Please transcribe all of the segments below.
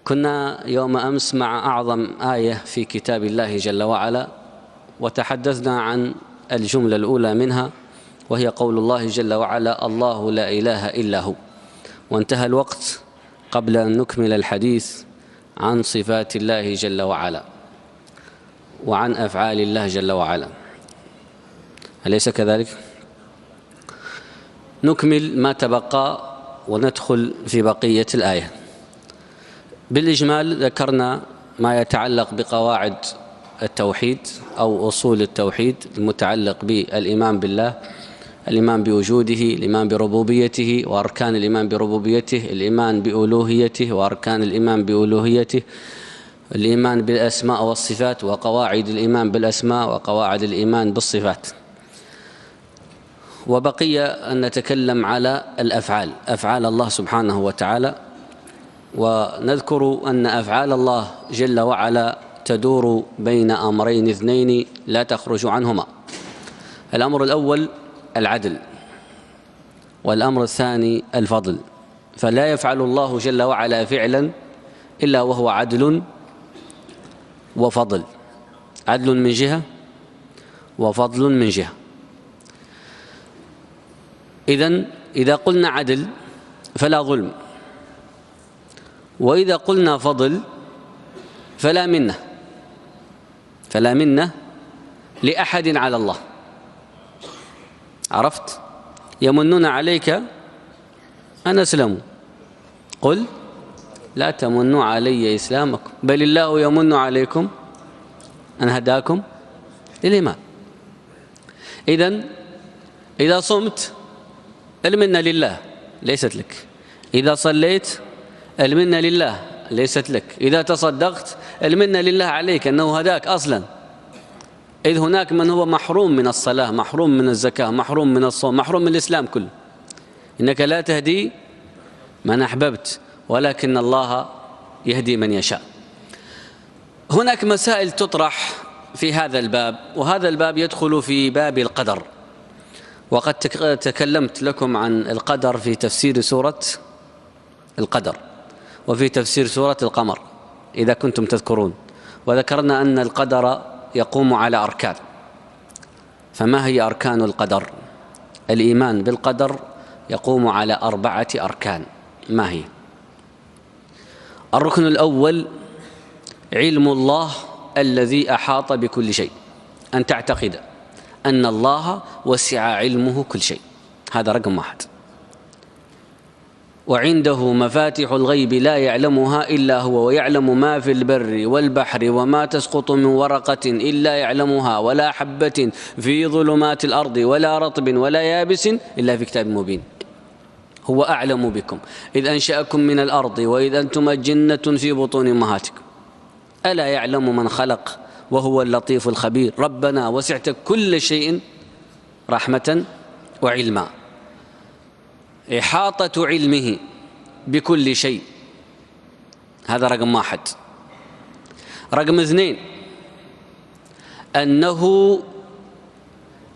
كنا يوم أمس مع أعظم آية في كتاب الله جل وعلا، وتحدثنا عن الجملة الأولى منها، وهي قول الله جل وعلا: الله لا إله إلا هو. وانتهى الوقت قبل أن نكمل الحديث عن صفات الله جل وعلا وعن أفعال الله جل وعلا، أليس كذلك؟ نكمل ما تبقى وندخل في بقية الآية. بالإجمال ذكرنا ما يتعلق بقواعد التوحيد أو أصول التوحيد المتعلق بالإيمان بالله، الإيمان بوجوده، الإيمان بربوبيته وأركان الإيمان بربوبيته، الإيمان بألوهيته وأركان الإيمان بألوهيته، الإيمان بالأسماء والصفات وقواعد الإيمان بالأسماء وقواعد الإيمان بالصفات. وبقي أن نتكلم على الأفعال، أفعال الله سبحانه وتعالى، ونذكر أن أفعال الله جل وعلا تدور بين أمرين اثنين لا تخرج عنهما. الأمر الأول العدل، والأمر الثاني الفضل. فلا يفعل الله جل وعلا فعلا إلا وهو عدل وفضل، عدل من جهة وفضل من جهة. إذا قلنا عدل فلا ظلم، وإذا قلنا فضل فلا منة لأحد على الله. عرفت؟ يمنون عليك أن أسلموا، قل لا تمنوا علي إسلامكم بل الله يمن عليكم أن هداكم للإيمان. إذا صمت المنة لله ليست لك، إذا صليت المنة لله ليست لك، إذا تصدقت المنة لله عليك أنه هداك أصلا، إذ هناك من هو محروم من الصلاة، محروم من الزكاة، محروم من الصوم، محروم من الإسلام كله. إنك لا تهدي من أحببت ولكن الله يهدي من يشاء. هناك مسائل تطرح في هذا الباب، وهذا الباب يدخل في باب القدر، وقد تكلمت لكم عن القدر في تفسير سورة القدر وفي تفسير سورة القمر إذا كنتم تذكرون، وذكرنا أن القدر يقوم على أركان. فما هي أركان القدر؟ الإيمان بالقدر يقوم على 4 أركان. ما هي؟ الركن الأول علم الله الذي أحاط بكل شيء، أن تعتقد أن الله وسع علمه كل شيء، هذا رقم 1. وعنده مفاتح الغيب لا يعلمها إلا هو، ويعلم ما في البر والبحر وما تسقط من ورقة إلا يعلمها، ولا حبة في ظلمات الأرض ولا رطب ولا يابس إلا في كتاب مبين. هو أعلم بكم إذ أنشأكم من الأرض وإذ أنتم أجنة في بطون أمهاتكم ألا يعلم من خلق وهو اللطيف الخبير. ربنا وسعت كل شيء رحمة وعلما. إحاطة علمه بكل شيء، هذا رقم 1. رقم 2 أنه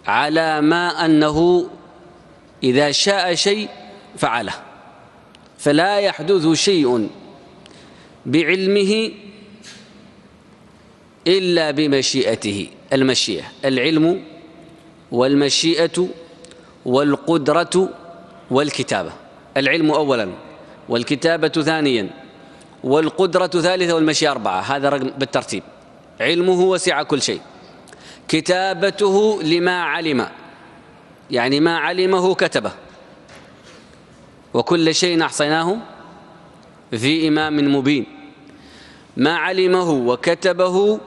على ما أنه إذا شاء شيء فعله، فلا يحدث شيء بعلمه إلا بمشيئته. المشيئة، العلم والمشيئة والقدرة والكتابة. العلم أولا، والكتابة ثانيا، والقدرة ثالثة، والمشيئة 4. هذا بالترتيب. علمه وسع كل شيء، كتابته لما علم، يعني ما علمه كتبه، وكل شيء أحصيناه في إمام مبين. ما علمه وكتبه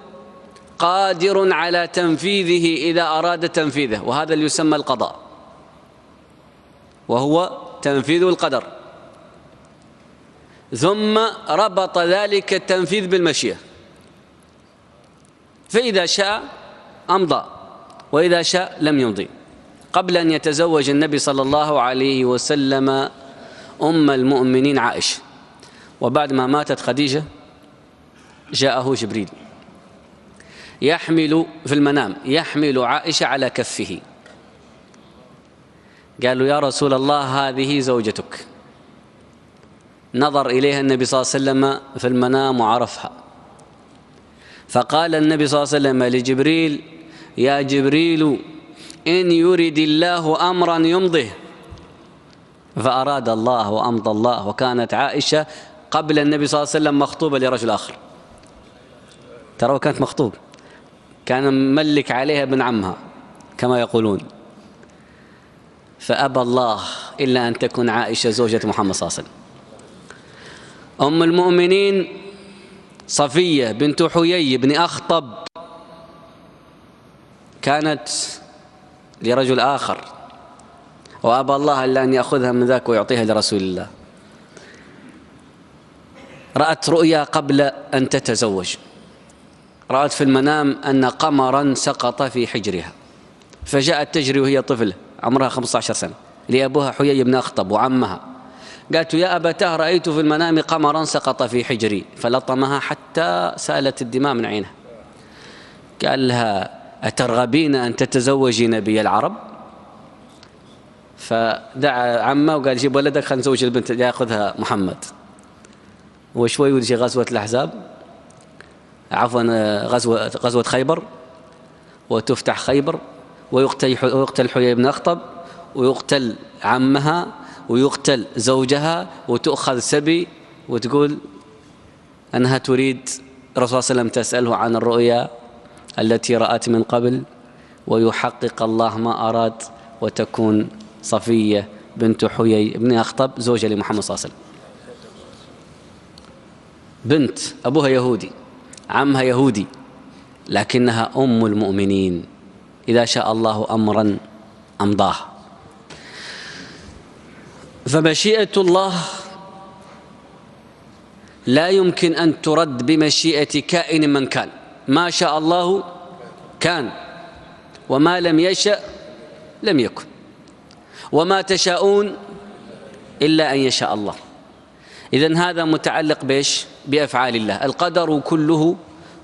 قادر على تنفيذه إذا أراد تنفيذه، وهذا اللي يسمى القضاء، وهو تنفيذ القدر. ثم ربط ذلك التنفيذ بالمشيئة، فإذا شاء أمضى وإذا شاء لم يمضي. قبل أن يتزوج النبي صلى الله عليه وسلم أم المؤمنين عائشة، وبعد ما ماتت خديجة جاءه جبريل يحمل في المنام، يحمل عائشة على كفه. قالوا: يا رسول الله هذه زوجتك. نظر إليها النبي صلى الله عليه وسلم في المنام وعرفها، فقال النبي صلى الله عليه وسلم لجبريل: يا جبريل إن يرد الله أمرا يمضه. فأراد الله وأمضى الله. وكانت عائشة قبل النبي صلى الله عليه وسلم مخطوبة لرجل آخر، ترى كانت مخطوبة، كان مملك عليها ابن عمها كما يقولون، فأبى الله إلا أن تكون عائشة زوجة محمد صلى الله عليه وسلم. أم المؤمنين صفية بنت حيي بن أخطب كانت لرجل آخر، وأبى الله إلا أن يأخذها من ذاك ويعطيها لرسول الله. رأت رؤيا قبل أن تتزوج، رأت في المنام أن قمرا سقط في حجرها، فجاءت تجري وهي طفلة عمرها 15 سنة لأبوها حيي بن أخطب وعمها، قالت: يا أبتاه رأيت في المنام قمرا سقط في حجري، فلطمها حتى سالت الدماء من عينها. قال لها: أترغبين أن تتزوجي نبي العرب؟ فدعا عمه وقال: جيب ولدك خلينا نزوج البنت ياخذها محمد. وشوي ويجي غزوة الأحزاب، عفوا غزوة خيبر، وتفتح خيبر، ويقتل حيي بن أخطب، ويقتل عمها، ويقتل زوجها، وتؤخذ سبي، وتقول أنها تريد الرسول صلى الله عليه وسلم تسأله عن الرؤيا التي رأت من قبل، ويحقق الله ما أراد، وتكون صفية بنت حيي بن أخطب زوجة لمحمد صلى الله عليه وسلم. بنت أبوها يهودي، عمها يهودي، لكنها أم المؤمنين، إذا شاء الله أمرا أمضاه. فمشيئة الله لا يمكن أن ترد بمشيئة كائن من كان، ما شاء الله كان، وما لم يشأ لم يكن، وما تشاءون إلا أن يشاء الله. إذن هذا متعلق بإيش؟ بأفعال الله. القدر كله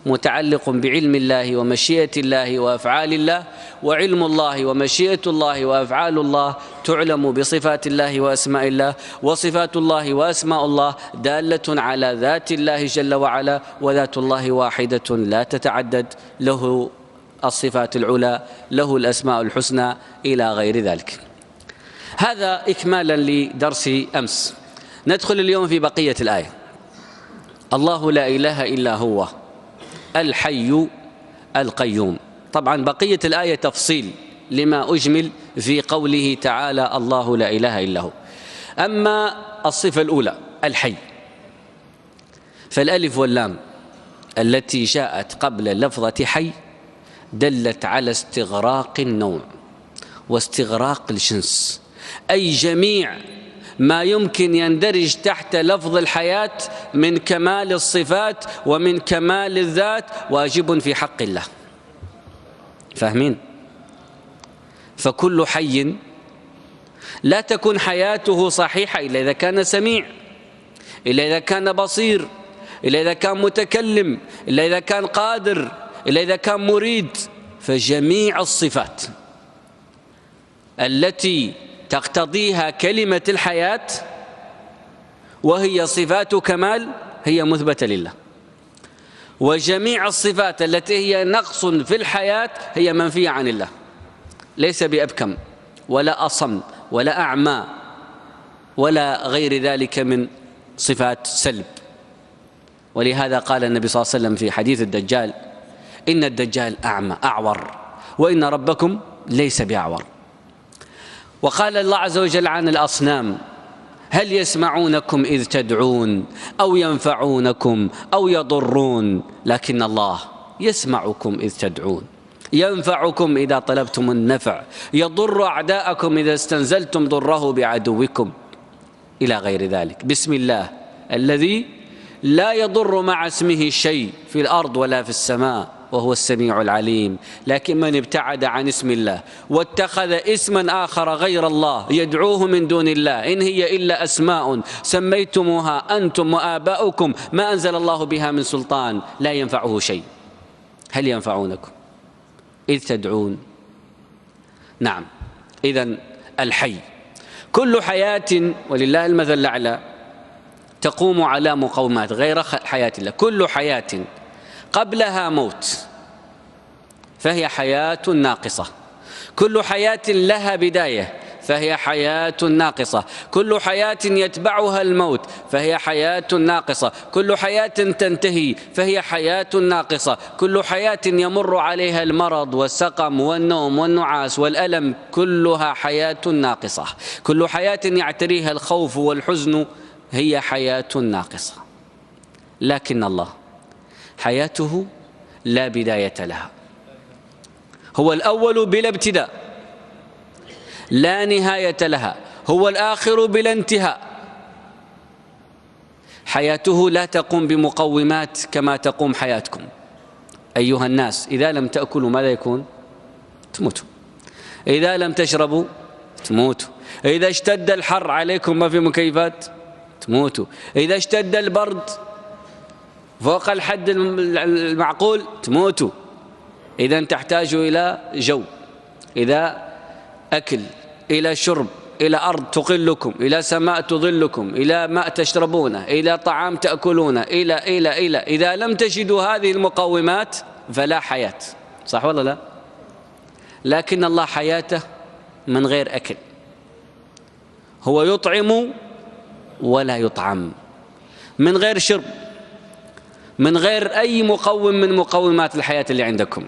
متعلق بعلم الله ومشيئة الله وأفعال الله، وعلم الله ومشيئة الله وأفعال الله تعلم بصفات الله وأسماء الله، وصفات الله وأسماء الله دالة على ذات الله جل وعلا، وذات الله واحدة لا تتعدد، له الصفات العلى، له الأسماء الحسنى، إلى غير ذلك. هذا إكمالا لدرس أمس. ندخل اليوم في بقية الآية. الله لا إله إلا هو الحي القيوم. طبعا بقية الآية تفصيل لما أجمل في قوله تعالى الله لا إله إلا هو. أما الصفة الأولى الحي، فالألف واللام التي جاءت قبل لفظة حي دلت على استغراق النوع واستغراق الجنس، أي جميع ما يمكن يندرج تحت لفظ الحياة من كمال الصفات ومن كمال الذات واجب في حق الله. فاهمين؟ فكل حي لا تكون حياته صحيحة إلا إذا كان سميع، إلا إذا كان بصير، إلا إذا كان متكلم، إلا إذا كان قادر، إلا إذا كان مريد. فجميع الصفات التي تقتضيها كلمة الحياة وهي صفات كمال هي مثبتة لله، وجميع الصفات التي هي نقص في الحياة هي منفية عن الله، ليس بأبكم ولا أصم ولا أعمى ولا غير ذلك من صفات سلب. ولهذا قال النبي صلى الله عليه وسلم في حديث الدجال: إن الدجال أعمى أعور، وإن ربكم ليس بأعور. وقال الله عز وجل عن الأصنام: هل يسمعونكم إذ تدعون أو ينفعونكم أو يضرون، لكن الله يسمعكم إذ تدعون، ينفعكم إذا طلبتم النفع، يضر أعداءكم إذا استنزلتم ضره بعدوكم، إلى غير ذلك. بسم الله الذي لا يضر مع اسمه شيء في الأرض ولا في السماء وهو السميع العليم. لكن من ابتعد عن اسم الله واتخذ اسما آخر غير الله يدعوه من دون الله إن هي إلا أسماء سميتموها أنتم وآباؤكم ما أنزل الله بها من سلطان لا ينفعه شيء. هل ينفعونكم إذ تدعون؟ نعم. إذن الحي كل حياة ولله المثل الأعلى تقوم على مقومات غير حياة الله. كل حياة قبلها موت فهي حياة ناقصة، كل حياة لها بداية فهي حياة ناقصة، كل حياة يتبعها الموت فهي حياة ناقصة، كل حياة تنتهي فهي حياة ناقصة، كل حياة يمر عليها المرض والسقم والنوم والنعاس والألم كلها حياة ناقصة، كل حياة يعتريها الخوف والحزن هي حياة ناقصة. لكن الله حياته لا بداية لها، هو الأول بلا ابتداء لا نهاية لها، هو الآخر بلا انتهاء. حياته لا تقوم بمقومات كما تقوم حياتكم أيها الناس. إذا لم تأكلوا ماذا يكون؟ تموتوا. إذا لم تشربوا تموتوا. إذا اشتد الحر عليكم ما في مكيفات تموتوا. إذا اشتد البرد فوق الحد المعقول تموتوا. إذا تحتاجوا إلى جو، إلى أكل، إلى شرب، إلى أرض تقلكم، إلى سماء تظلكم، إلى ماء تشربونه، إلى طعام تأكلونه، إلى إذا لم تجدوا هذه المقومات فلا حياة. صح ولا لا؟ لكن الله حياته من غير أكل، هو يطعم ولا يطعم، من غير شرب، من غير أي مقوم من مقومات الحياة اللي عندكم.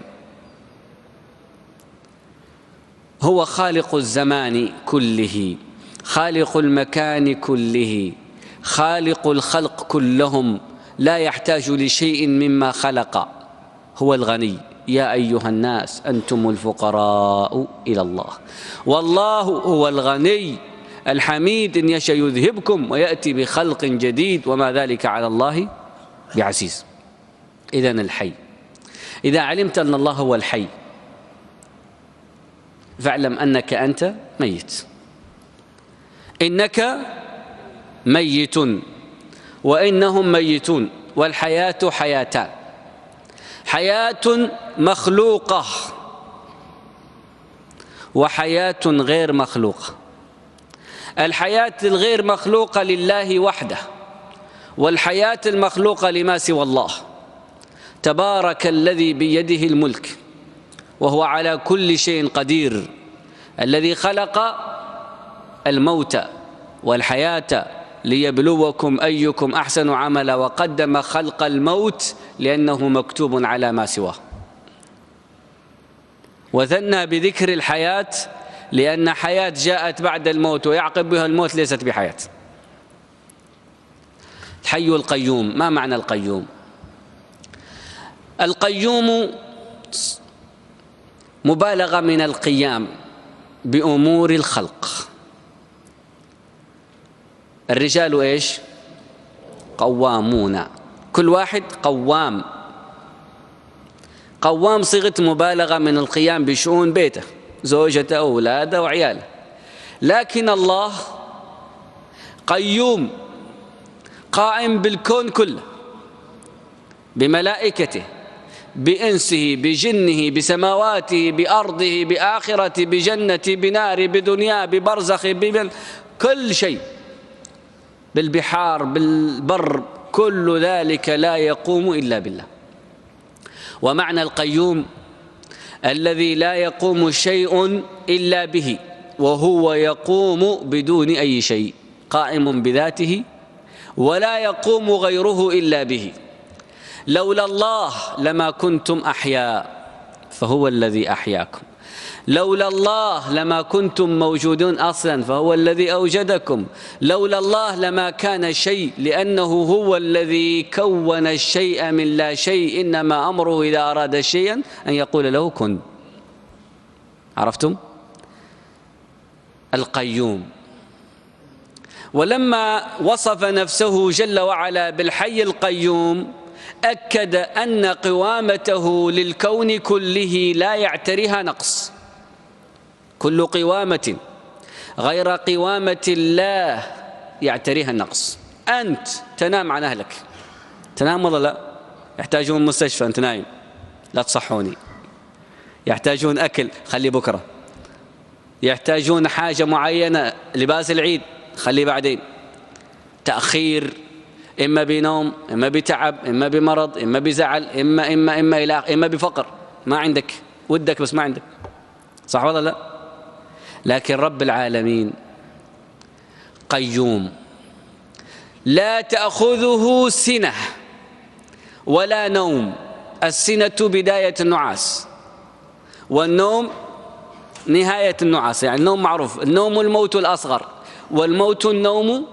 هو خالق الزمان كله، خالق المكان كله، خالق الخلق كلهم، لا يحتاج لشيء مما خلق. هو الغني. يا أيها الناس أنتم الفقراء إلى الله والله هو الغني الحميد، إن يشأ يذهبكم ويأتي بخلق جديد وما ذلك على الله بعزيز. إذن الحي، إذا علمت أن الله هو الحي فاعلم أنك أنت ميت، إنك ميت وإنهم ميتون. والحياة حياتان، حياة مخلوقة وحياة غير مخلوقة. الحياة الغير مخلوقة لله وحده، والحياة المخلوقة لما سوى الله. تبارك الذي بيده الملك وهو على كل شيء قدير، الذي خلق الموت والحياة ليبلوكم أيكم أحسن عملا، وقدم خلق الموت لأنه مكتوب على ما سواه، وثنى بذكر الحياة لأن حياة جاءت بعد الموت ويعقب بها الموت ليست بحياة. الحي القيوم. ما معنى القيوم؟ القيوم مبالغة من القيام بأمور الخلق. الرجال إيش؟ قوامون، كل واحد قوام. قوام صيغة مبالغة من القيام بشؤون بيته، زوجته، أولاده وعياله. لكن الله قيوم، قائم بالكون كله، بملائكته، بإنسه، بجنه، بسماواته، بأرضه، بآخرته، بجنته، بناره، بدنياه، ببرزخه، كل شيء، بالبحار، بالبر، كل ذلك لا يقوم إلا بالله. ومعنى القيوم الذي لا يقوم شيء إلا به، وهو يقوم بدون أي شيء، قائم بذاته ولا يقوم غيره إلا به. لولا الله لما كنتم أحياء فهو الذي أحياكم، لولا الله لما كنتم موجودون أصلا فهو الذي أوجدكم، لولا الله لما كان شيء لأنه هو الذي كون الشيء من لا شيء، إنما أمره إذا أراد شيئا أن يقول له كن. عرفتم؟ القيوم. ولما وصف نفسه جل وعلا بالحي القيوم أكد أن قوامته للكون كله لا يعتريها نقص. كل قوامة غير قوامة الله يعتريها النقص. أنت تنام عن أهلك، تنام ولا لا؟ يحتاجون مستشفى، أنت نايم، لا تصحوني. يحتاجون أكل، خلي بكرة. يحتاجون حاجة معينة، لباس العيد، خلي بعدين. تأخير إما بنوم، إما بتعب، إما بمرض، إما بزعل، إما بفقر. ما عندك، ودك بس ما عندك. صح ولا لا؟ لكن رب العالمين قيوم لا تأخذه سنة ولا نوم. السنة بداية النعاس، والنوم نهاية النعاس. يعني النوم معروف، النوم الموت الأصغر، والموت النوم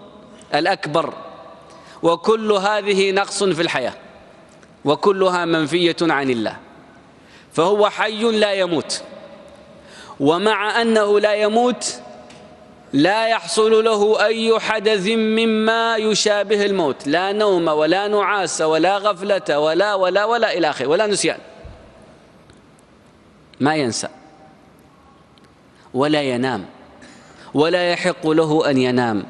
الأكبر. وكل هذه نقص في الحياة، وكلها منفية عن الله. فهو حي لا يموت، ومع أنه لا يموت لا يحصل له أي حدث مما يشابه الموت، لا نوم ولا نعاس ولا غفلة ولا إلى آخره، ولا نسيان. ما ينسى ولا ينام، ولا يحق له أن ينام.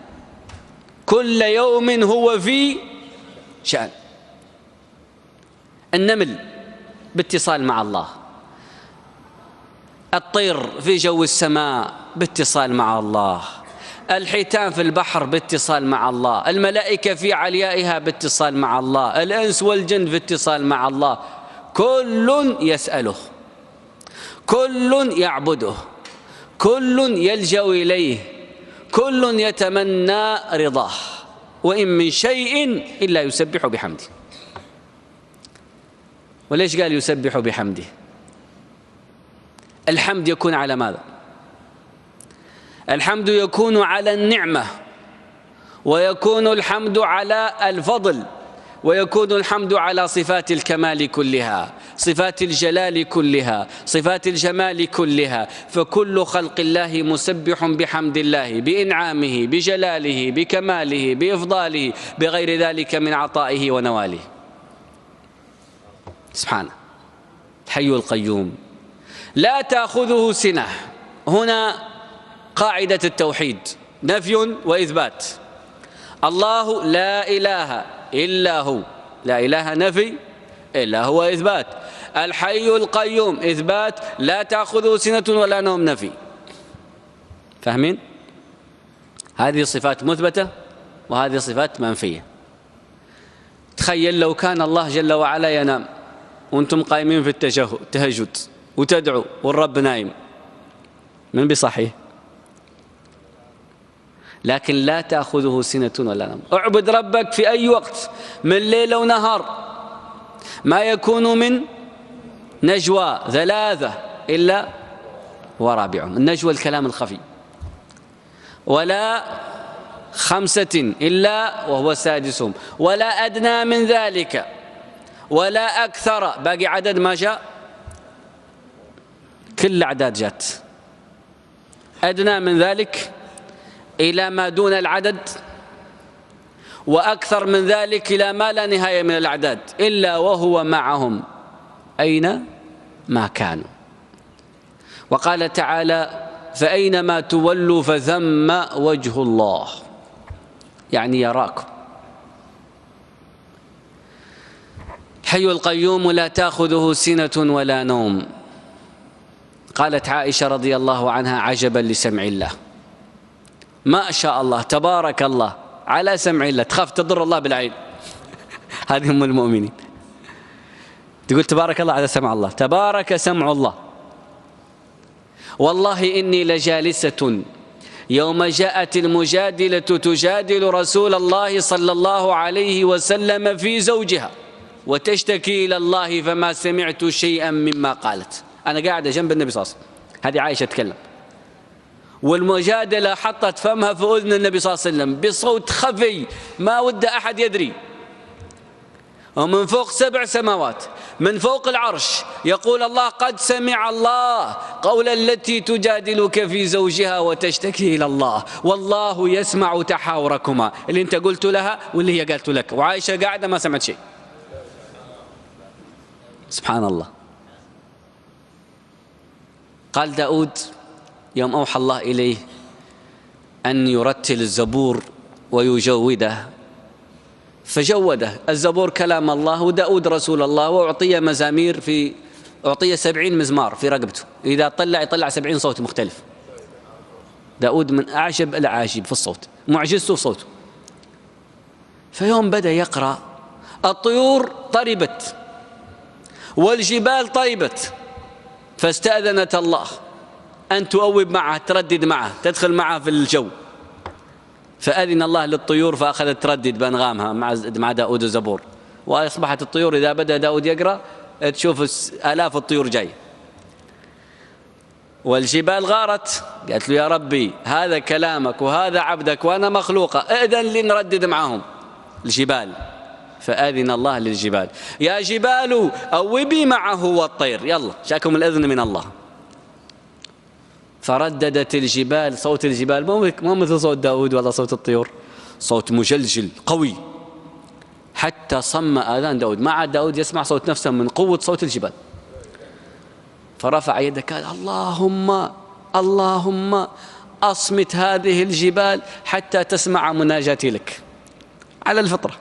كل يوم هو في شأن. النمل باتصال مع الله، الطير في جو السماء باتصال مع الله، الحيتان في البحر باتصال مع الله، الملائكة في عليائها باتصال مع الله، الإنس والجن في اتصال مع الله. كل يسأله، كل يعبده، كل يلجأ إليه، كل يتمنى رضاه. وإن من شيء إلا يسبح بحمده. وليش قال يسبح بحمده؟ الحمد يكون على ماذا؟ الحمد يكون على النعمة، ويكون الحمد على الفضل، ويكون الحمد على صفات الكمال كلها، صفات الجلال كلها، صفات الجمال كلها. فكل خلق الله مسبح بحمد الله، بإنعامه، بجلاله، بكماله، بإفضاله، بغير ذلك من عطائه ونواله سبحانه. الحي القيوم لا تأخذه سنة. هنا قاعدة التوحيد، نفي وإثبات. الله لا إله إلا هو، لا إله نفي إلا هو إثبات. الحي القيوم إثبات، لا تأخذه سنة ولا نوم نفي. فاهمين؟ هذه صفات مثبتة وهذه صفات منفية. تخيل لو كان الله جل وعلا ينام وأنتم قائمين في التهجد وتدعوا والرب نايم، من بصحيح؟ لكن لا تأخذه سنة ولا نوم. اعبد ربك في أي وقت من ليل ونهار، ما يكون من نجوى ثلاثة إلا ورابعهم. النجوى الكلام الخفي، ولا خمسة إلا وهو سادسهم، ولا أدنى من ذلك ولا أكثر. باقي عدد ما جاء، كل الأعداد جات. أدنى من ذلك إلى ما دون العدد، وأكثر من ذلك إلى ما لا نهاية من الأعداد، إلا وهو معهم أين ما كانوا. وقال تعالى: فأينما تولوا فثم وجه الله، يعني يراكم. الحي القيوم لا تأخذه سنة ولا نوم. قالت عائشة رضي الله عنها: عجبا لسمع الله، ما شاء الله تبارك الله على سمع الله. تخاف تضر الله بالعين. هذه أم المؤمنين تقول تبارك الله على سمع الله، تبارك سمع الله. والله إني لجالسة يوم جاءت المجادلة تجادل رسول الله صلى الله عليه وسلم في زوجها وتشتكي إلى الله فما سمعت شيئا مما قالت. أنا قاعدة جنب النبي صلى الله عليه وسلم، هذه عائشة تتكلم، والمجادلة حطت فمها في أذن النبي صلى الله عليه وسلم بصوت خفي ما ود أحد يدري، ومن فوق 7 سماوات، من فوق العرش، يقول الله: قد سمع الله قول التي تجادلك في زوجها وتشتكي إلى الله، والله يسمع تحاوركما، اللي أنت قلت لها واللي هي قالت لك. وعائشة قاعدة ما سمعت شيء. سبحان الله. قال داود يوم أوحى الله إليه أن يرتل الزبور ويجوده، فجوده. الزبور كلام الله، وداود رسول الله، وأعطي مزامير، أعطي 70 مزمار في رقبته، إذا يطلع 70 صوت مختلف. داود من أعجب الأعاجيب في الصوت، معجزته صوته. فيوم بدأ يقرأ الطيور طربت والجبال طربت، فاستأذنت الله أن تؤوب معه، تردد معه، تدخل معه في الجو. فأذن الله للطيور فأخذت تردد بأنغامها مع داود الزبور، وأصبحت الطيور إذا بدأ داود يقرأ تشوف آلاف الطيور جاي. والجبال غارت، قالت له يا ربي هذا كلامك وهذا عبدك وأنا مخلوقة، أذن لي نردد معهم الجبال. فأذن الله للجبال يا جبال أوبي معه والطير، يلا جاكم الإذن من الله. فرددت الجبال، صوت الجبال مو مثل صوت داود ولا صوت الطيور، صوت مجلجل قوي حتى صم آذان داود، ما عاد داود يسمع صوت نفسه من قوة صوت الجبال. فرفع يده قال اللهم اللهم أصمت هذه الجبال حتى تسمع مناجاتي لك. على الفطرة،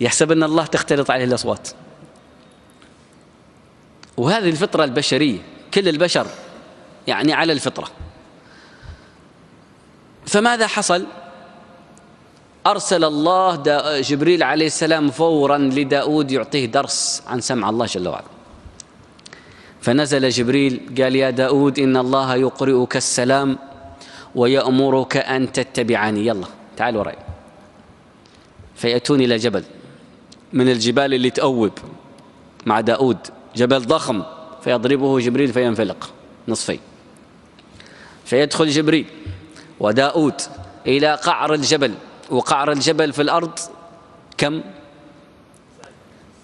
يحسب أن الله تختلط عليه الأصوات، وهذه الفطرة البشرية، كل البشر يعني على الفطرة. فماذا حصل؟ أرسل الله جبريل عليه السلام فورا لداود يعطيه درس عن سمع الله جل وعلا. فنزل جبريل قال يا داود إن الله يقرئك السلام ويأمرك أن تتبعني، يلا تعال وراي. فيأتون إلى جبل من الجبال اللي تأوب مع داود، جبل ضخم، فيضربه جبريل فينفلق نصفين. فيدخل جبريل وداود إلى قعر الجبل، وقعر الجبل في الأرض كم؟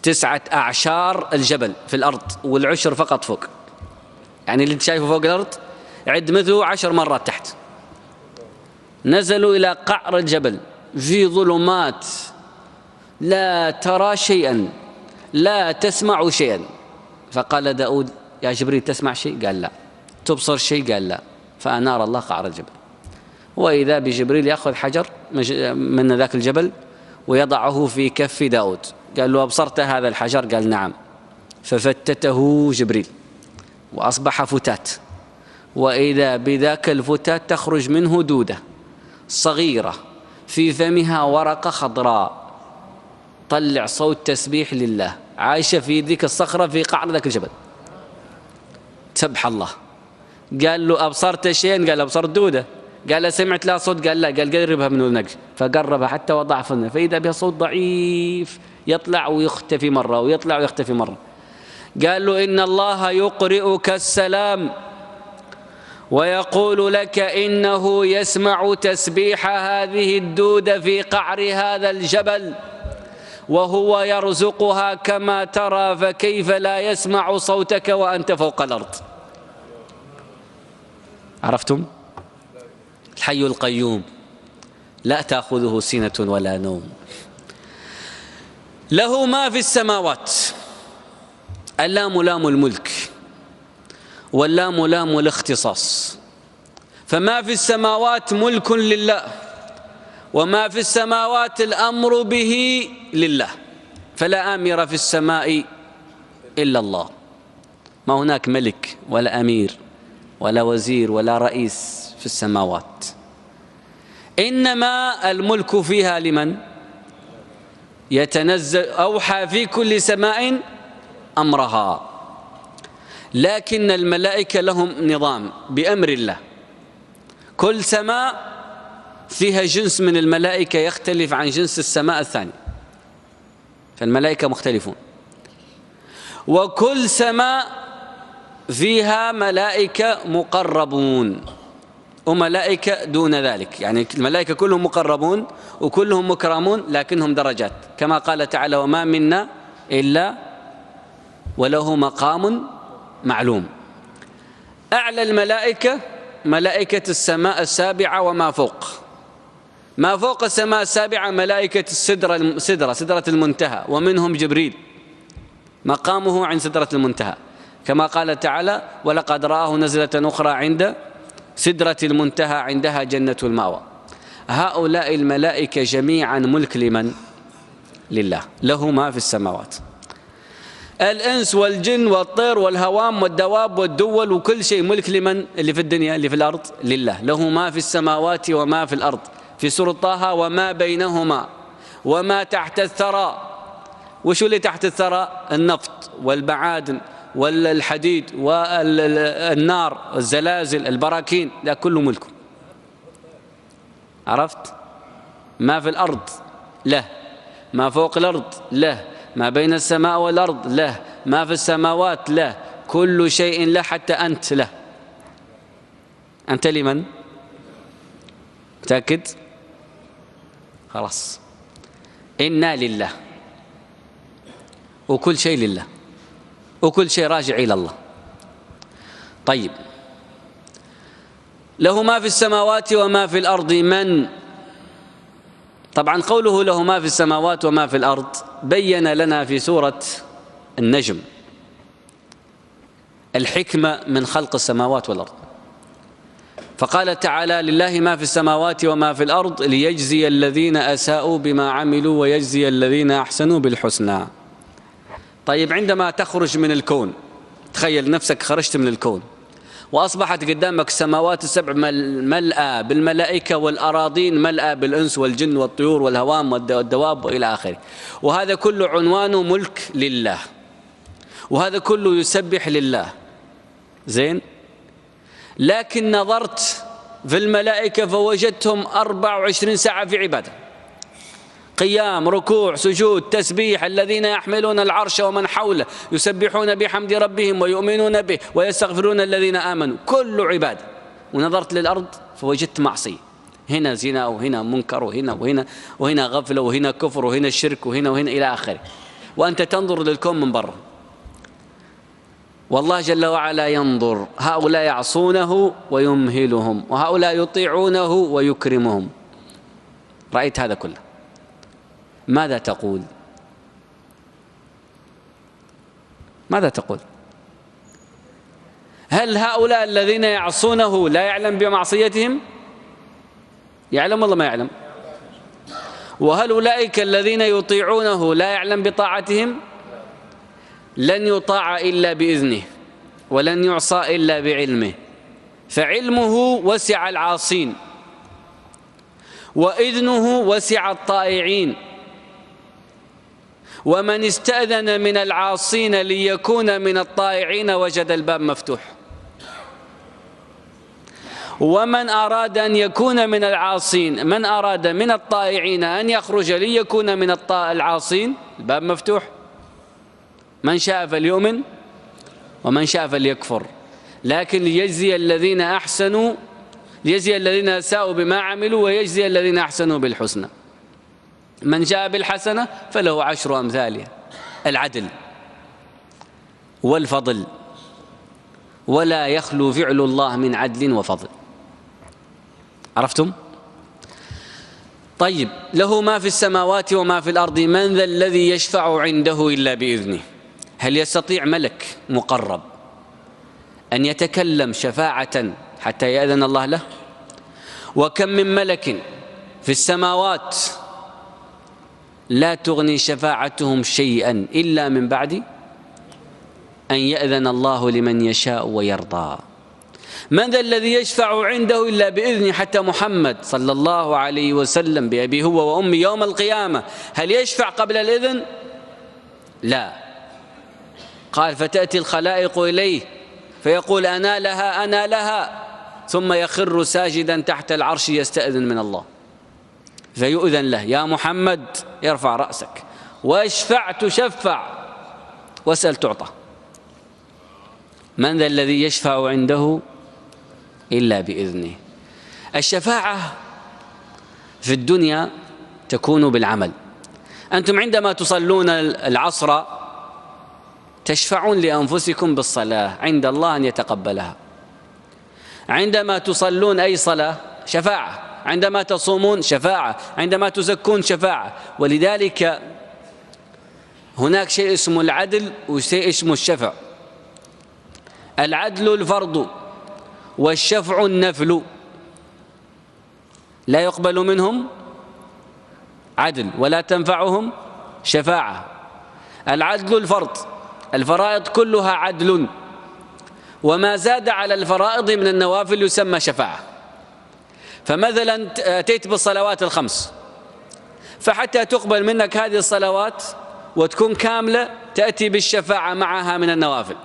9 أعشار الجبل في الأرض، والعشر فقط فوق، يعني اللي انت شايفه فوق الأرض عد مثله 10 مرات تحت. نزلوا إلى قعر الجبل في ظلمات، لا ترى شيئا لا تسمع شيئا. فقال داود يا جبريل تسمع شيء؟ قال لا. تبصر شيء؟ قال لا. فأنار الله قعر الجبل، وإذا بجبريل يأخذ حجر من ذاك الجبل ويضعه في كف داود. قال له أبصرت هذا الحجر؟ قال نعم. ففتته جبريل وأصبح فتات، وإذا بذاك الفتات تخرج منه دودة صغيرة في فمها ورقة خضراء طلع صوت تسبيح لله، عايشة في ذيك الصخرة في قعر ذاك الجبل تسبح الله. قال له أبصرت شيئا؟ قال أبصرت دودة. قال سمعت لها صوت؟ قال لا. قال قربها من أذنك. فقربها حتى وضع فمه، فإذا بها صوت ضعيف يطلع ويختفي مرة ويطلع ويختفي مرة. قال له إن الله يقرئك السلام ويقول لك إنه يسمع تسبيح هذه الدودة في قعر هذا الجبل وهو يرزقها كما ترى، فكيف لا يسمع صوتك وأنت فوق الأرض؟ عرفتم؟ الحي القيوم لا تأخذه سنة ولا نوم، له ما في السماوات. اللام لام الملك واللام لام الاختصاص، فما في السماوات ملك لله، وما في السماوات الأمر به لله، فلا آمر في السماء إلا الله. ما هناك ملك ولا أمير ولا وزير ولا رئيس في السماوات، إنما الملك فيها لمن يتنزل. أوحى في كل سماء أمرها، لكن الملائكة لهم نظام بأمر الله. كل سماء فيها جنس من الملائكة يختلف عن جنس السماء الثاني، فالملائكة مختلفون. وكل سماء فيها ملائكة مقربون وملائكة دون ذلك، يعني الملائكة كلهم مقربون وكلهم مكرمون لكنهم درجات، كما قال تعالى وما منا إلا وله مقام معلوم. أعلى الملائكة ملائكة السماء السابعة وما فوق. ما فوق السماء السابعة ملائكة سدرة المنتهى، ومنهم جبريل مقامه عند سدرة المنتهى، كما قال تعالى ولقد رآه نزلة أخرى عند سدرة المنتهى عندها جنة المأوى. هؤلاء الملائكة جميعا ملك لمن؟ لله، له ما في السماوات. الإنس والجن والطير والهوام والدواب والدول وكل شيء ملك لمن؟ اللي في الدنيا اللي في الأرض لله، له ما في السماوات وما في الأرض، في سورة طه: وما بينهما وما تحت الثرى. وشو اللي تحت الثرى؟ النفط والمعادن والحديد والنار، الزلازل، البراكين، لا كله ملكه. عرفت؟ ما في الأرض له، ما فوق الأرض له، ما بين السماء والأرض له، ما في السماوات له، كل شيء له، حتى أنت له. أنت لمن؟ متأكد؟ خلاص، إنا لله، وكل شيء لله، وكل شيء راجع إلى الله. طيب، له ما في السماوات وما في الأرض من؟ طبعا قوله له ما في السماوات وما في الأرض بين لنا في سورة النجم الحكمة من خلق السماوات والأرض، فقال تعالى: لله ما في السماوات وما في الأرض ليجزي الذين أساءوا بما عملوا ويجزي الذين أحسنوا بالحسنى. طيب، عندما تخرج من الكون، تخيل نفسك خرجت من الكون وأصبحت قدامك السماوات السبع ملأى بالملائكة، والأراضين ملأى بالإنس والجن والطيور والهوام والدواب وإلى آخره، وهذا كله عنوانه ملك لله، وهذا كله يسبح لله. زين؟ لكن نظرت في الملائكة فوجدتهم 24 ساعة في عبادة، قيام، ركوع، سجود، تسبيح، الذين يحملون العرش ومن حوله يسبحون بحمد ربهم ويؤمنون به ويستغفرون الذين آمنوا، كل عبادة. ونظرت للأرض فوجدت معصية، هنا زنا وهنا منكر وهنا غفلة وهنا كفر وهنا الشرك وهنا إلى آخره، وأنت تنظر للكون من برا. والله جل وعلا ينظر، هؤلاء يعصونه ويمهلهم، وهؤلاء يطيعونه ويكرمهم. رأيت هذا كله، ماذا تقول؟ ماذا تقول؟ هل هؤلاء الذين يعصونه لا يعلم بمعصيتهم؟ يعلم والله ما يعلم؟ وهل أولئك الذين يطيعونه لا يعلم بطاعتهم؟ لن يطاع إلا بإذنه، ولن يعصى إلا بعلمه، فعلمه وسع العاصين، وإذنه وسع الطائعين. ومن استأذن من العاصين ليكون من الطائعين وجد الباب مفتوح، ومن أراد أن يكون من العاصين، من أراد من الطائعين أن يخرج ليكون من العاصين، الباب مفتوح. من شاء فليؤمن ومن شاء فليكفر، لكن ليجزي الذين أحسنوا، ليجزي الذين أساءوا بما عملوا ويجزي الذين أحسنوا بالحسنى. من جاء بالحسنة فله 10 أمثالها. العدل والفضل، ولا يخلو فعل الله من عدل وفضل. عرفتم؟ طيب، له ما في السماوات وما في الأرض من ذا الذي يشفع عنده إلا بإذنه. هل يستطيع ملك مقرب أن يتكلم شفاعة حتى يأذن الله له؟ وكم من ملك في السماوات لا تغني شفاعتهم شيئا إلا من بعد أن يأذن الله لمن يشاء ويرضى. من ذا الذي يشفع عنده إلا بإذنه؟ حتى محمد صلى الله عليه وسلم بأبي هو وأمي يوم القيامة هل يشفع قبل الإذن؟ لا. قال: فتأتي الخلائق إليه فيقول: أنا لها أنا لها، ثم يخر ساجدا تحت العرش يستأذن من الله، فيؤذن له: يا محمد ارفع رأسك، واشفع تشفع، واسأل تعطى. من ذا الذي يشفع عنده إلا بإذنه. الشفاعة في الدنيا تكون بالعمل. أنتم عندما تصلون العصر تشفعون لأنفسكم بالصلاة عند الله أن يتقبلها. عندما تصلون أي صلاة شفاعة، عندما تصومون شفاعة، عندما تزكون شفاعة. ولذلك هناك شيء اسمه العدل وشيء اسمه الشفع. العدل الفرض والشفع النفل، لا يقبل منهم عدل ولا تنفعهم شفاعة. العدل الفرض، الفرائض كلها عدل، وما زاد على الفرائض من النوافل يسمى شفاعة. فمثلا أتيت بالصلوات الخمس، فحتى تقبل منك هذه الصلوات وتكون كاملة تأتي بالشفاعة معها من النوافل.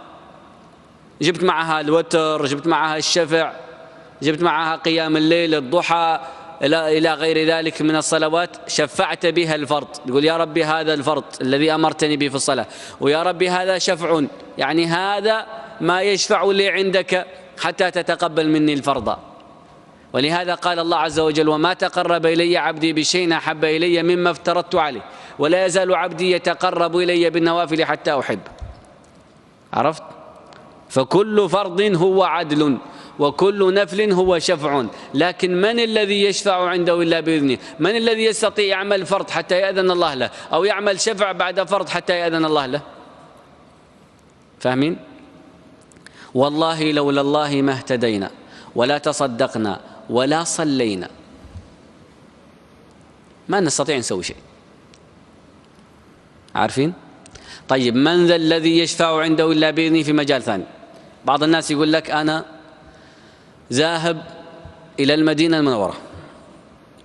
جبت معها الوتر، جبت معها الشفع، جبت معها قيام الليل، الضحى، إلى غير ذلك من الصلوات، شفعت بها الفرض. تقول يا ربي هذا الفرض الذي أمرتني به في الصلاة، ويا ربي هذا شفع، يعني هذا ما يشفع لي عندك حتى تتقبل مني الفرض. ولهذا قال الله عز وجل: وما تقرب إلي عبدي بشيء أحب إلي مما افترضت عليه ولا يزال عبدي يتقرب إلي بالنوافل حتى أحب. عرفت؟ فكل فرض هو عدل وكل نفل هو شفع، لكن من الذي يشفع عنده إلا بإذنه؟ من الذي يستطيع يعمل فرض حتى يأذن الله له، أو يعمل شفع بعد فرض حتى يأذن الله له؟ فاهمين؟ والله لولا الله ما اهتدينا ولا تصدقنا ولا صلينا، ما نستطيع نسوي شيء. عارفين؟ طيب من ذا الذي يشفع عنده إلا بإذنه في مجال ثاني؟ بعض الناس يقول لك أنا ذاهب إلى المدينة المنورة،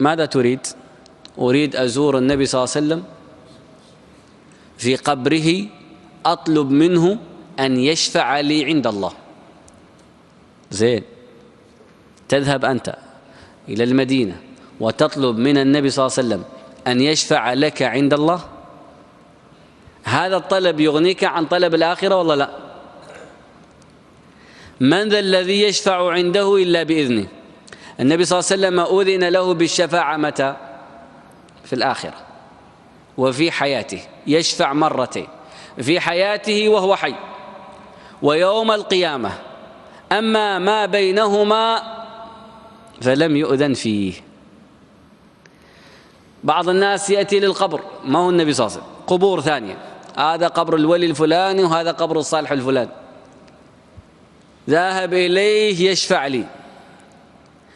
ماذا تريد؟ أريد أزور النبي صلى الله عليه وسلم في قبره، أطلب منه أن يشفع لي عند الله. زين، تذهب أنت إلى المدينة وتطلب من النبي صلى الله عليه وسلم أن يشفع لك عند الله؟ هذا الطلب يغنيك عن طلب الآخرة والله لا؟ من ذا الذي يشفع عنده إلا بإذنه؟ النبي صلى الله عليه وسلم أذن له بالشفاعة متى؟ في الآخرة وفي حياته، يشفع مرتين، في حياته وهو حي ويوم القيامة. أما ما بينهما فلم يؤذن فيه. بعض الناس يأتي للقبر، ما هو النبي صلى الله عليه وسلم، قبور ثانية، هذا قبر الولي الفلاني وهذا قبر الصالح الفلاني، ذاهب إليه يشفع لي.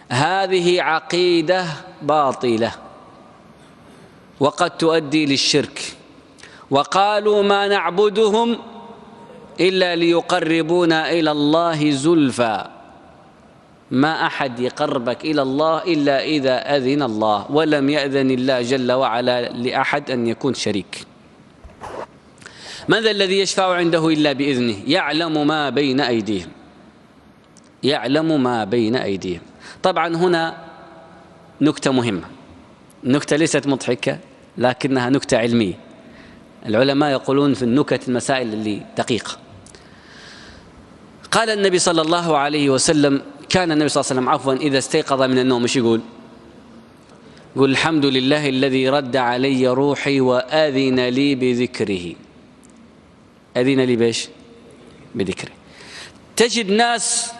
هذه عقيدة باطلة وقد تؤدي للشرك. وقالوا ما نعبدهم إلا ليقربونا إلى الله زلفى. ما أحد يقربك إلى الله إلا إذا أذن الله، ولم يأذن الله جل وعلا لأحد أن يكون شريك. من ذا الذي يشفع عنده إلا بإذنه؟ يعلم ما بين أيديهم، يعلم ما بين أيديهم. طبعا هنا نكتة مهمة، نكتة ليست مضحكة لكنها نكتة علمية. العلماء يقولون في النكت المسائل اللي دقيقة. قال النبي صلى الله عليه وسلم، كان النبي صلى الله عليه وسلم عفوا إذا استيقظ من النوم مش يقول الحمد لله الذي رد علي روحي وأذن لي بذكره. أذن لي بإيش؟ بذكره. تجد ناس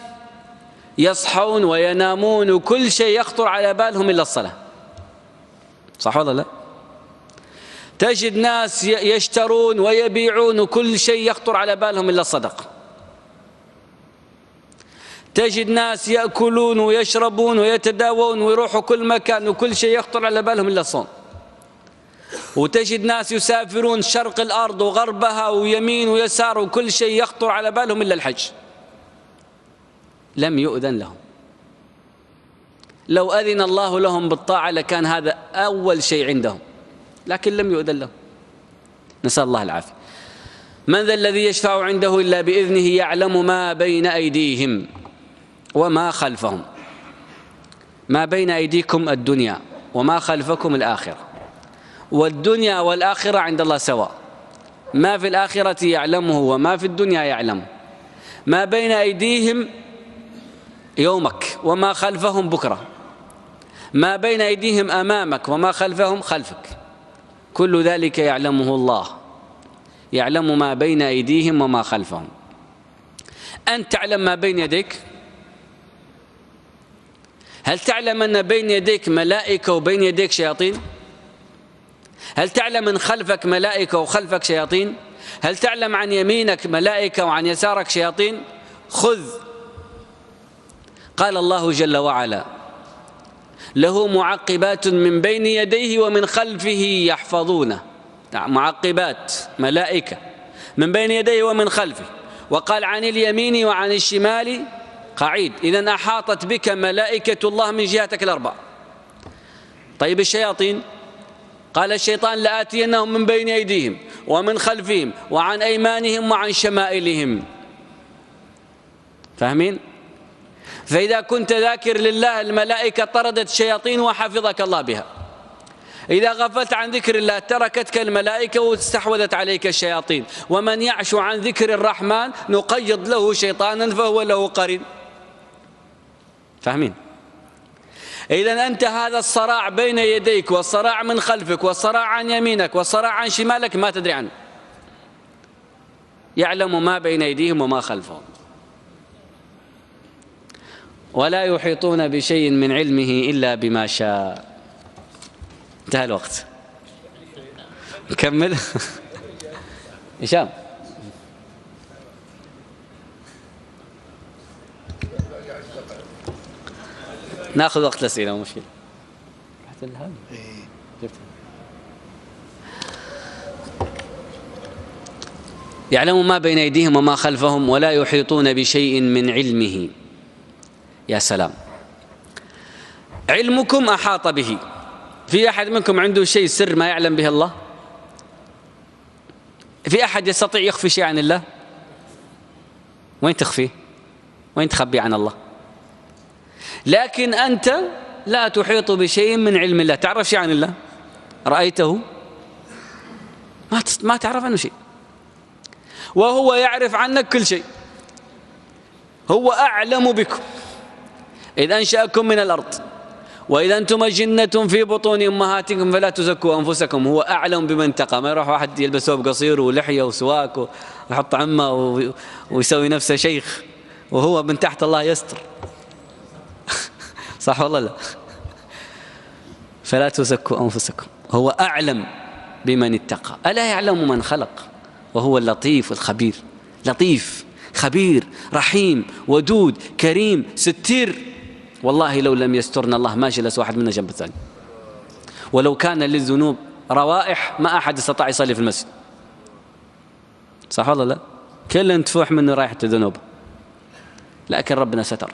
يصحون وينامون وكل شيء يخطر على بالهم إلا الصلاة، صح ولا لا؟ تجد ناس يشترون ويبيعون وكل شيء يخطر على بالهم إلا الصدقة. تجد ناس يأكلون ويشربون ويتداوون ويروحوا كل مكان وكل شيء يخطر على بالهم إلا الصوم. وتجد ناس يسافرون شرق الأرض وغربها ويمين ويسار وكل شيء يخطر على بالهم إلا الحج. لم يؤذن لهم. لو أذن الله لهم بالطاعة لكان هذا أول شيء عندهم، لكن لم يؤذن لهم، نسأل الله العافية. من ذا الذي يشفع عنده إلا بإذنه يعلم ما بين أيديهم وما خلفهم. ما بين أيديكم الدنيا وما خلفكم الآخرة، والدنيا والآخرة عند الله سواء. ما في الآخرة يعلمه وما في الدنيا يعلمه. ما بين أيديهم يومك وما خلفهم بكرة، ما بين أيديهم أمامك وما خلفهم خلفك، كل ذلك يعلمه الله. يعلم ما بين أيديهم وما خلفهم. أنت تعلم ما بين يديك؟ هل تعلم أن بين يديك ملائكة وبين يديك شياطين؟ هل تعلم أن خلفك ملائكة وخلفك شياطين؟ هل تعلم عن يمينك ملائكة وعن يسارك شياطين؟ خذ، قال الله جل وعلا له معقبات من بين يديه ومن خلفه يحفظونه. معقبات ملائكة من بين يديه ومن خلفه. وقال عن اليمين وعن الشمال قعيد. إذن أحاطت بك ملائكة الله من جهتك الأربع. طيب الشياطين، قال الشيطان لآتينهم من بين أيديهم ومن خلفهم وعن أيمانهم وعن شمائلهم. فاهمين؟ فإذا كنت ذاكر لله الملائكة طردت الشياطين وحفظك الله بها. إذا غفلت عن ذكر الله تركتك الملائكة واستحوذت عليك الشياطين. ومن يعش عن ذكر الرحمن نقيض له شيطانا فهو له قرين. فاهمين؟ إذن أنت هذا الصراع بين يديك والصراع من خلفك والصراع عن يمينك والصراع عن شمالك ما تدري عنه. يعلم ما بين أيديهم وما خلفهم. ولا يحيطون بشيء من علمه إلا بما شاء. انتهى الوقت. نكمل. هشام، ناخذ وقت الأسئلة، مو مشكلة. يعلم ما بين أيديهم وما خلفهم ولا يحيطون بشيء من علمه. يا سلام، علمكم أحاط به. في أحد منكم عنده شيء سر ما يعلم به الله؟ في أحد يستطيع يخفي شيء عن الله؟ وين تخفيه؟ وين تخبي عن الله؟ لكن أنت لا تحيط بشيء من علم الله. تعرف شيء عن الله؟ رأيته؟ ما تعرف عنه شيء، وهو يعرف عنك كل شيء. هو أعلم بكم إذ أنشأكم من الأرض وإذا أنتم جنة في بطون أمهاتكم فلا تزكوا أنفسكم. هو أعلم بمن اتقى. ما يروح واحد يلبس ثوب قصير ولحية وسواك ويحط عمة ويسوي نفسه شيخ وهو من تحت الله يستر. صح والله؟ لا. فلا تزكوا أنفسكم، هو أعلم بمن اتقى. ألا يعلم من خلق وهو اللطيف الخبير. لطيف خبير رحيم ودود كريم ستير. والله لو لم يسترنا الله ما جلس واحد منا جنب الثاني. ولو كان للذنوب روائح ما أحد استطاع يصلي في المسجد. صح والله؟ لا. كل تفوح منه رائحة الذنوب، لكن ربنا ستر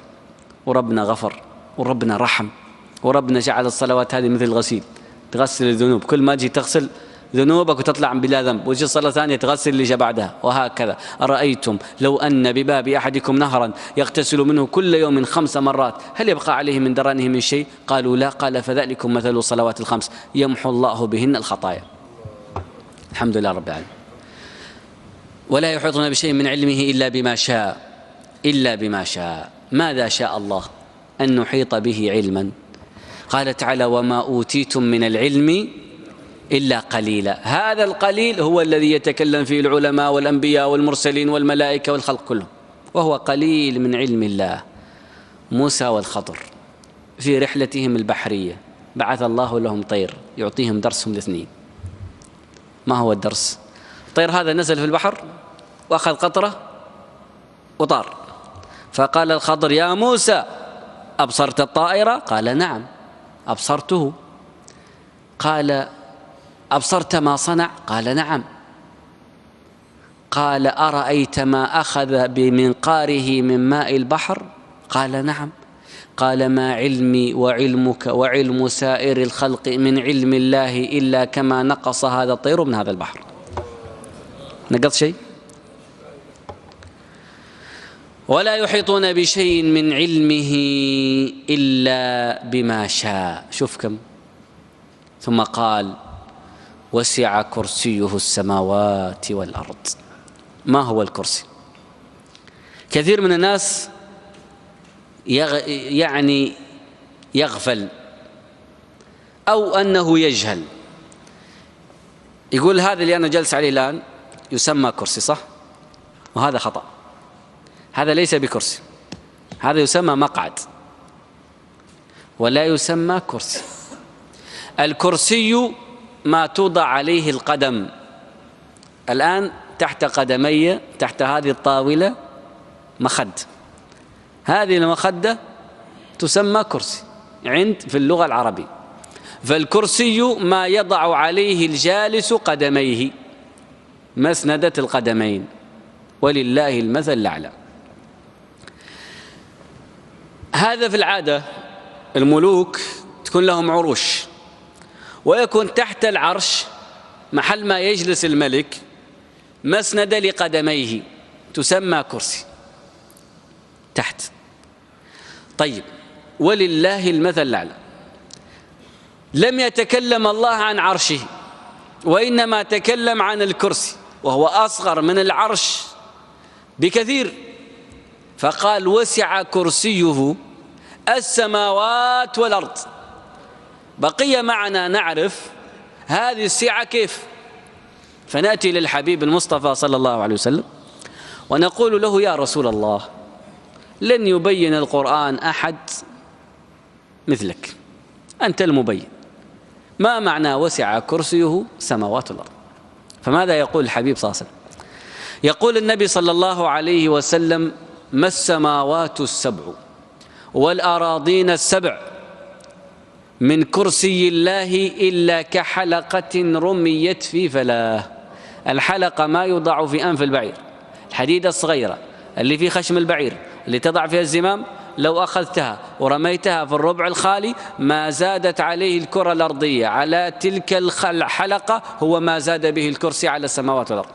وربنا غفر وربنا رحم وربنا جعل الصلوات هذه مثل الغسيل تغسل الذنوب. كل ما تجي تغسل ذنوبك وتطلع بلا ذنب وتجي الصلاة ثانية تغسل اللي جاء بعدها، وهكذا. أرأيتم لو أن بباب أحدكم نهرا يغتسل منه كل يوم 5 مرات هل يبقى عليه من درنه من شيء؟ قالوا لا. قال فذلكم مثل الصلوات ال5 يمحو الله بهن الخطايا. الحمد لله رب العالمين. ولا يحيطون بشيء من علمه إلا بما شاء. إلا بما شاء. ماذا شاء الله أن نحيط به علما؟ قال تعالى وما أوتيتم من العلم إلا قليلا. هذا القليل هو الذي يتكلم فيه العلماء والأنبياء والمرسلين والملائكة والخلق كلهم، وهو قليل من علم الله. موسى والخضر في رحلتهم البحرية بعث الله لهم طير يعطيهم درسهم الاثنين. ما هو الدرس؟ الطير هذا نزل في البحر وأخذ قطرة وطار، فقال الخضر يا موسى أبصرت الطائرة؟ قال نعم أبصرته. قال أبصرت ما صنع؟ قال نعم. قال أرأيت ما أخذ بمنقاره من ماء البحر؟ قال نعم. قال ما علمي وعلمك وعلم سائر الخلق من علم الله إلا كما نقص هذا الطير من هذا البحر. نقص شيء؟ ولا يحيطون بشيء من علمه إلا بما شاء. شوف كم. ثم قال وسع كرسيه السماوات والأرض. ما هو الكرسي؟ كثير من الناس يعني يغفل أو أنه يجهل، يقول هذا اللي أنا جالس عليه الآن يسمى كرسي، صح؟ وهذا خطأ. هذا ليس بكرسي، هذا يسمى مقعد ولا يسمى كرسي. الكرسي ما توضع عليه القدم. الآن تحت قدمي تحت هذه الطاولة مخد، هذه المخدة تسمى كرسي في اللغة العربية. فالكرسي ما يضع عليه الجالس قدميه، مسندة القدمين، ولله المثل الأعلى. هذا في العادة الملوك تكون لهم عروش، ويكون تحت العرش محل ما يجلس الملك مسند لقدميه تسمى كرسي تحت. طيب، ولله المثل الأعلى. لم يتكلم الله عن عرشه، وإنما تكلم عن الكرسي، وهو أصغر من العرش بكثير، فقال وسع كرسيه السماوات والأرض. بقي معنا نعرف هذه السعة كيف، فنأتي للحبيب المصطفى صلى الله عليه وسلم ونقول له يا رسول الله، لن يبين القرآن أحد مثلك، أنت المبين. ما معنى وسع كرسيه السماوات والأرض؟ فماذا يقول الحبيب صلى الله عليه وسلم؟ يقول النبي صلى الله عليه وسلم: ما السماوات السبع والأراضين السبع من كرسي الله إلا كحلقة رميت في فلاه. الحلقة ما يوضع في أنف البعير، الحديدة الصغيرة اللي في خشم البعير اللي تضع فيها الزمام، لو أخذتها ورميتها في الربع الخالي ما زادت عليه الكرة الأرضية على تلك الحلقة هو ما زاد به الكرسي على السماوات والأرض.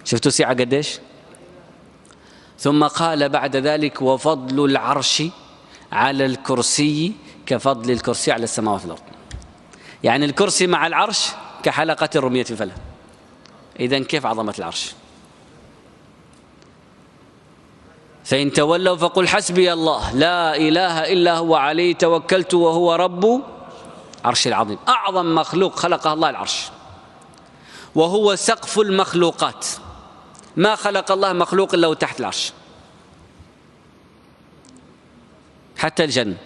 شفتوا السعة قديش؟ ثم قال بعد ذلك: وفضل العرش على الكرسي كفضل الكرسي على السماوات والأرض. يعني الكرسي مع العرش كحلقة رمية في فلاه. إذن كيف عظمة العرش؟ فإن تولوا فقل حسبي الله لا إله إلا هو عليه توكلت وهو رب عرش العظيم. أعظم مخلوق خلقه الله العرش، وهو سقف المخلوقات. ما خلق الله مخلوق إلا تحت العرش. حتى الجنة،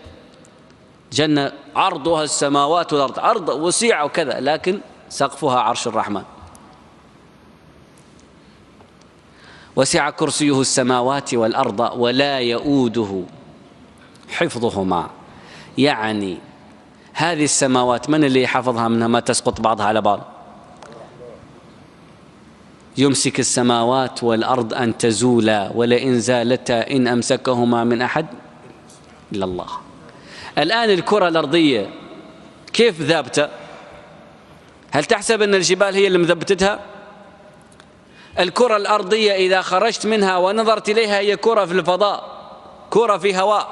جنة عرضها السماوات والأرض، عرض وسيع وكذا، لكن سقفها عرش الرحمن. وسع كرسيه السماوات والأرض ولا يؤوده حفظهما. يعني هذه السماوات من اللي يحفظها منها ما تسقط بعضها على بعض؟ يمسك السماوات والأرض أن تزولا ولئن زالتا إن أمسكهما من أحد إلا الله. الآن الكرة الأرضية كيف ذابتة؟ هل تحسب أن الجبال هي اللي مثبتتها؟ الكرة الأرضية إذا خرجت منها ونظرت إليها هي كرة في الفضاء، كرة في هواء.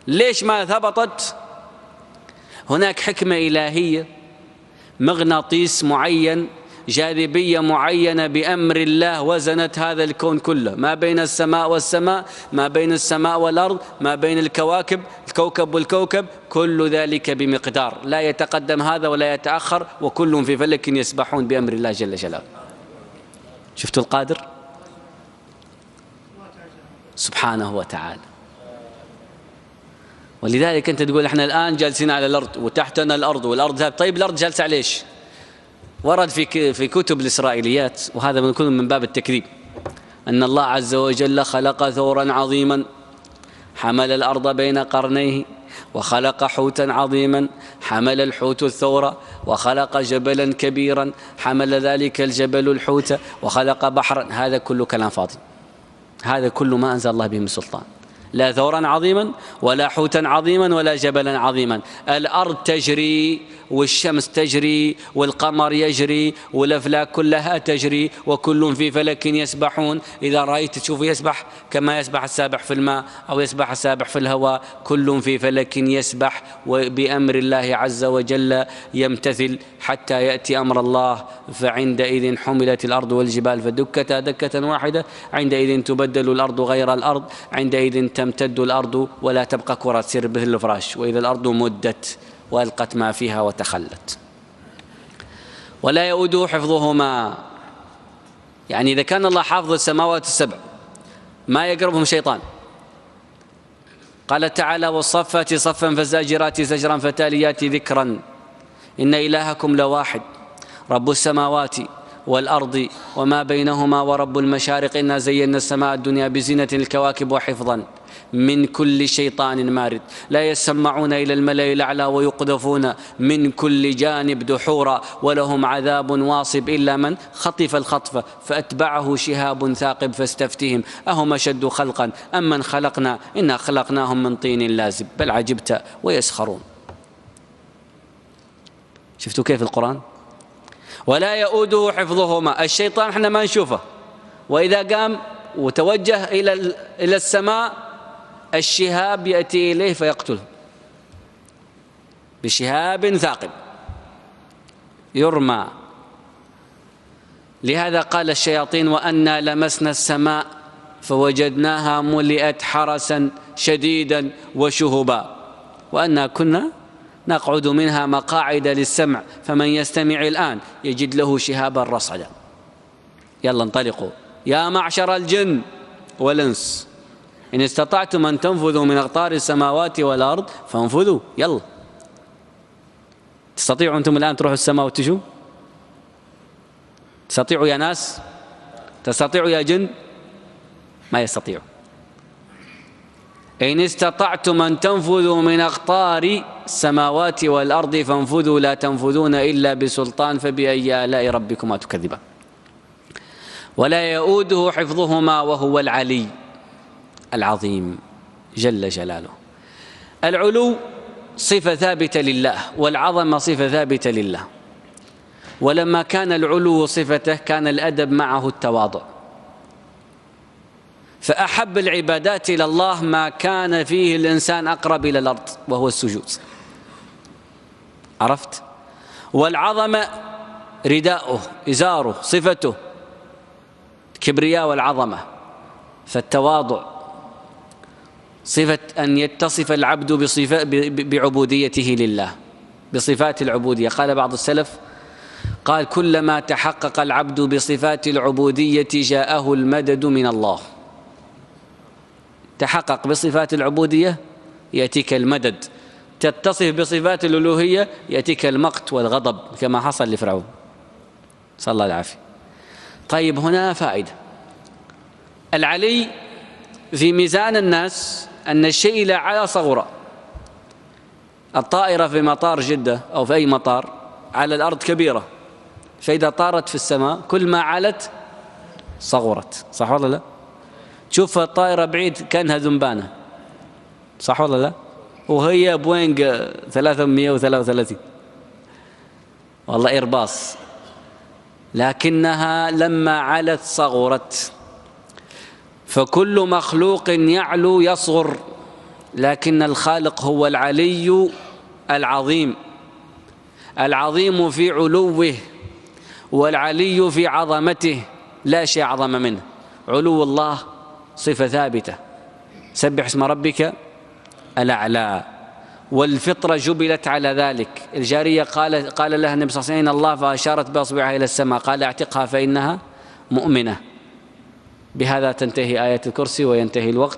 ليش ما ثبتت؟ هناك حكمة إلهية، مغناطيس معين، جاذبية معينة بأمر الله وزنت هذا الكون كله، ما بين السماء والسماء، ما بين السماء والأرض، ما بين الكواكب، الكوكب والكوكب، كل ذلك بمقدار، لا يتقدم هذا ولا يتأخر، وكلهم في فلك يسبحون بأمر الله جل جلاله. شفتوا القادر سبحانه وتعالى. ولذلك أنت تقول احنا الآن جالسين على الأرض وتحتنا الأرض والأرض ذهب. طيب الأرض جالسة على ايش؟ ورد في كتب الإسرائيليات، وهذا من باب التكذيب، أن الله عز وجل خلق ثورا عظيما حمل الأرض بين قرنيه، وخلق حوتا عظيما حمل الحوت الثورة، وخلق جبلا كبيرا حمل ذلك الجبل الحوت، وخلق بحرا. هذا كله كلام فاضي، هذا كله ما أنزل الله به من سلطان، لا ثورا عظيما ولا حوتا عظيما ولا جبلا عظيما. الأرض تجري والشمس تجري والقمر يجري والأفلاك كلها تجري وكل في فلك يسبحون. إذا رأيت تشوف يسبح كما يسبح السابح في الماء أو يسبح السابح في الهواء، كل في فلك يسبح وبأمر الله عز وجل يمتثل حتى يأتي أمر الله. فعندئذ حملت الأرض والجبال فدكتا دكة واحدة، عندئذ تبدل الأرض غير الأرض، عندئذ تمتد الأرض ولا تبقى كرة تصير مثل الفراش، وإذا الأرض مدت وألقت ما فيها وتخلت. ولا يؤوده حفظهما. يعني إذا كان الله حافظ السماوات السبع ما يقربهم شيطان. قال تعالى: والصفات صفا فالزاجرات زجرا فالتاليات ذكرا إن إلهكم لواحد رب السماوات والأرض وما بينهما ورب المشارق إنا زينا السماء الدنيا بزينة الكواكب وحفظا من كل شيطان مارد لا يسمعون إلى الملأ الأعلى ويقذفون من كل جانب دحورا ولهم عذاب واصب إلا من خطف الخطفة فأتبعه شهاب ثاقب فاستفتهم أهم أشد خلقا أم من خلقنا إنا خلقناهم من طين لازب بل عجبت ويسخرون. شفتوا كيف القرآن؟ ولا يؤوده حفظهما. الشيطان احنا ما نشوفه، وإذا قام وتوجه إلى السماء الشهاب يأتي إليه فيقتله بشهاب ثاقب يرمى. لهذا قال الشياطين وأنا لمسنا السماء فوجدناها ملئت حرسا شديدا وشهبا وأنا كنا نقعد منها مقاعد للسمع فمن يستمع الآن يجد له شهابا رصدا. يلا انطلقوا يا معشر الجن والإنس إن استطعتم أن تنفذوا من أقطار السماوات والأرض فانفذوا. يلا تستطيعوا أنتم الآن تروحوا السماء وتجوا؟ تستطيعوا يا ناس؟ تستطيعوا يا جن؟ ما يستطيعوا. إن استطعتم أن تنفذوا من أقطار السماوات والأرض فانفذوا لا تنفذون إلا بسلطان فبأي آلاء ربكما تكذبان. ولا يؤوده حفظهما وهو العلي العظيم جل جلاله. العلو صفة ثابتة لله والعظمة صفة ثابتة لله، ولما كان العلو صفته كان الأدب معه التواضع، فأحب العبادات إلى الله ما كان فيه الإنسان أقرب إلى الأرض وهو السجود. عرفت؟ والعظمة رداؤه إزاره صفته كبرياء والعظمة، فالتواضع صفة أن يتصف العبد بعبوديته لله بصفات العبودية. قال بعض السلف قال كلما تحقق العبد بصفات العبودية جاءه المدد من الله. تحقق بصفات العبودية يأتيك المدد، تتصف بصفات الألوهية يأتيك المقت والغضب كما حصل لفرعون صلى الله العافية. طيب هنا فائدة. العلي في ميزان الناس أن الشيء لا على صغره. الطائرة في مطار جدة أو في أي مطار على الأرض كبيرة، فإذا طارت في السماء كل ما علت صغرت، صح ولا لا؟ تشوف الطائرة بعيد كأنها ذنبانة، صح ولا لا؟ وهي بوينغ 333 والله إيرباص، لكنها لما علت صغرت. فكل مخلوق يعلو يصغر، لكن الخالق هو العلي العظيم، العظيم في علوه والعلي في عظمته، لا شيء أعظم منه. علو الله صفة ثابتة، سبح اسم ربك الأعلى، والفطرة جبلت على ذلك. الجارية قال لها النبي صلى الله عليه وسلم الله فأشارت بأصبعها إلى السماء قال اعتقها فإنها مؤمنة. بهذا تنتهي آية الكرسي وينتهي الوقت.